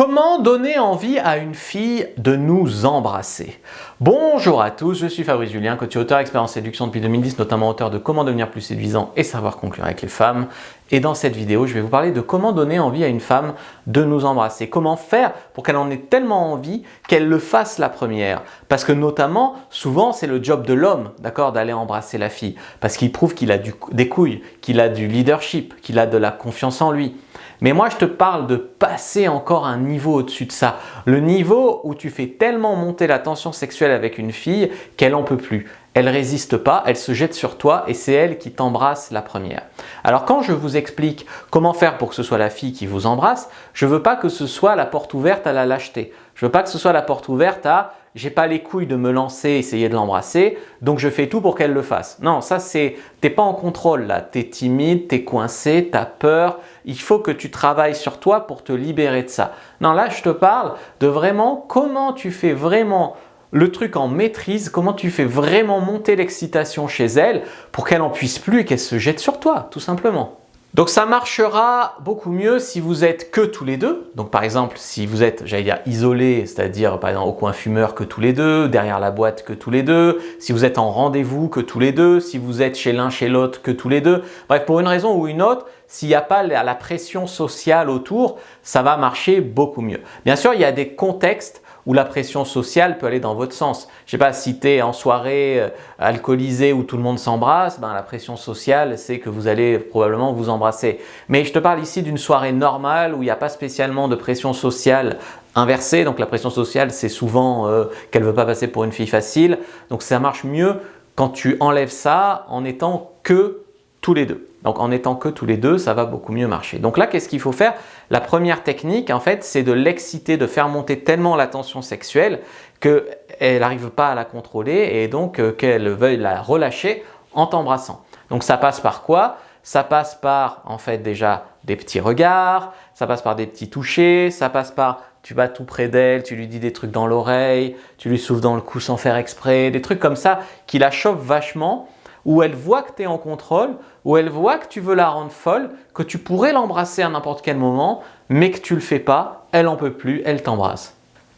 Comment donner envie à une fille de nous embrasser? Bonjour à tous, je suis Fabrice Julien, coach et auteur expert en séduction depuis 2010, notamment auteur de Comment devenir plus séduisant et savoir conclure avec les femmes. Et dans cette vidéo, je vais vous parler de comment donner envie à une femme de nous embrasser. Comment faire pour qu'elle en ait tellement envie qu'elle le fasse la première. Parce que notamment, souvent, c'est le job de l'homme, d'accord, d'aller embrasser la fille. Parce qu'il prouve qu'il a des couilles, qu'il a du leadership, qu'il a de la confiance en lui. Mais moi, je te parle de passer encore un niveau au-dessus de ça. Le niveau où tu fais tellement monter la tension sexuelle avec une fille qu'elle n'en peut plus. Elle ne résiste pas, elle se jette sur toi et c'est elle qui t'embrasse la première. Alors quand je vous explique comment faire pour que ce soit la fille qui vous embrasse, je ne veux pas que ce soit la porte ouverte à la lâcheté. Je ne veux pas que ce soit la porte ouverte à « j'ai pas les couilles de me lancer, essayer de l'embrasser, donc je fais tout pour qu'elle le fasse ». Non, ça c'est, t'es pas en contrôle là, t'es timide, t'es coincé, t'as peur. Il faut que tu travailles sur toi pour te libérer de ça. Non, là je te parle de vraiment comment tu fais vraiment le truc en maîtrise, comment tu fais vraiment monter l'excitation chez elle pour qu'elle n'en puisse plus et qu'elle se jette sur toi, tout simplement. Donc ça marchera beaucoup mieux si vous êtes que tous les deux. Donc par exemple, si vous êtes, j'allais dire isolés, c'est-à-dire par exemple au coin fumeur que tous les deux, derrière la boîte que tous les deux, si vous êtes en rendez-vous que tous les deux, si vous êtes chez l'un chez l'autre que tous les deux. Bref, pour une raison ou une autre, s'il n'y a pas la pression sociale autour, ça va marcher beaucoup mieux. Bien sûr, il y a des contextes où la pression sociale peut aller dans votre sens. Je ne sais pas, si tu es en soirée alcoolisée où tout le monde s'embrasse, ben, la pression sociale, c'est que vous allez probablement vous embrasser. Mais je te parle ici d'une soirée normale où il n'y a pas spécialement de pression sociale inversée. Donc la pression sociale, c'est souvent qu'elle ne veut pas passer pour une fille facile. Donc ça marche mieux quand tu enlèves ça en étant que tous les deux. Donc en étant que tous les deux, ça va beaucoup mieux marcher. Donc là, qu'est-ce qu'il faut faire? La première technique, en fait, c'est de l'exciter, de faire monter tellement la tension sexuelle qu'elle n'arrive pas à la contrôler et donc qu'elle veuille la relâcher en t'embrassant. Donc ça passe par quoi? Ça passe par en fait déjà des petits regards, ça passe par des petits touchés, ça passe par tu vas tout près d'elle, tu lui dis des trucs dans l'oreille, tu lui souffles dans le cou sans faire exprès, des trucs comme ça qui la chauffent vachement, où elle voit que tu es en contrôle, où elle voit que tu veux la rendre folle, que tu pourrais l'embrasser à n'importe quel moment, mais que tu ne le fais pas, elle n'en peut plus, elle t'embrasse.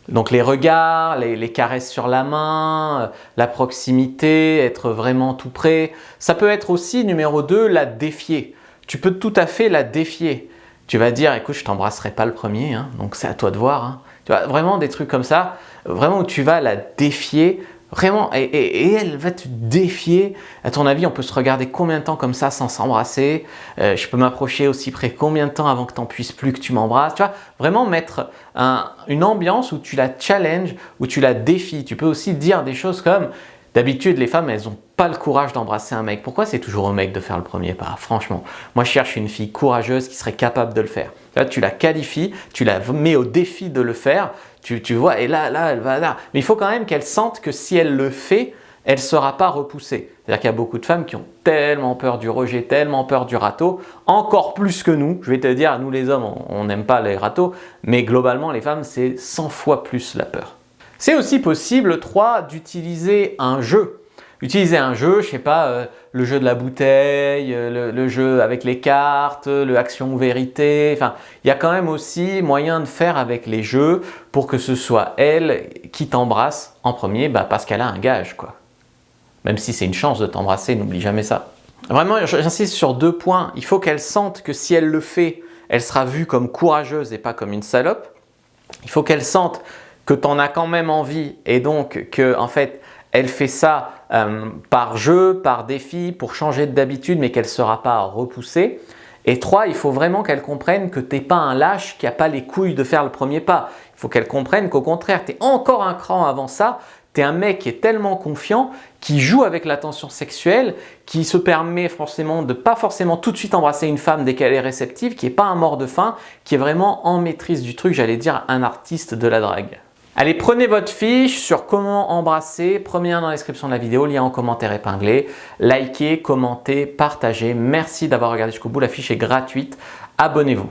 Donc les regards, les caresses sur la main, la proximité, être vraiment tout près. Ça peut être aussi, numéro 2, la défier. Tu peux tout à fait la défier. Tu vas dire, écoute, je ne t'embrasserai pas le premier, hein, donc c'est à toi de voir. Hein. Tu vois, vraiment des trucs comme ça, vraiment où tu vas la défier. Vraiment, et elle va te défier. À ton avis, on peut se regarder combien de temps comme ça sans s'embrasser? Je peux m'approcher aussi près combien de temps avant que tu n'en puisses plus que tu m'embrasses? Tu vois, vraiment mettre une ambiance où tu la challenges, où tu la défies. Tu peux aussi dire des choses comme, d'habitude, les femmes, elles n'ont pas le courage d'embrasser un mec. Pourquoi c'est toujours au mec de faire le premier pas? Franchement, moi je cherche une fille courageuse qui serait capable de le faire. Là, tu la qualifies, tu la mets au défi de le faire. Tu vois, et là, elle va là. Mais il faut quand même qu'elle sente que si elle le fait, elle ne sera pas repoussée. C'est-à-dire qu'il y a beaucoup de femmes qui ont tellement peur du rejet, tellement peur du râteau, encore plus que nous. Je vais te dire, nous les hommes, on n'aime pas les râteaux, mais globalement, les femmes, c'est 100 fois plus la peur. C'est aussi possible, 3, d'utiliser un jeu. Utiliser un jeu, je sais pas, le jeu de la bouteille, le jeu avec les cartes, le action ou vérité. Enfin, il y a quand même aussi moyen de faire avec les jeux pour que ce soit elle qui t'embrasse en premier, parce qu'elle a un gage, quoi. Même si c'est une chance de t'embrasser, n'oublie jamais ça. Vraiment, j'insiste sur 2 points. Il faut qu'elle sente que si elle le fait, elle sera vue comme courageuse et pas comme une salope. Il faut qu'elle sente que tu en as quand même envie et donc que, en fait, elle fait ça par jeu, par défi, pour changer d'habitude, mais qu'elle ne sera pas repoussée. Et 3, il faut vraiment qu'elle comprenne que tu n'es pas un lâche qui n'a pas les couilles de faire le premier pas. Il faut qu'elle comprenne qu'au contraire, tu es encore un cran avant ça. Tu es un mec qui est tellement confiant, qui joue avec la tension sexuelle, qui se permet forcément de pas forcément tout de suite embrasser une femme dès qu'elle est réceptive, qui n'est pas un mort de faim, qui est vraiment en maîtrise du truc, j'allais dire un artiste de la drague. Allez, prenez votre fiche sur comment embrasser, premier lien dans la description de la vidéo, lien en commentaire épinglé, likez, commentez, partagez. Merci d'avoir regardé jusqu'au bout, la fiche est gratuite, abonnez-vous.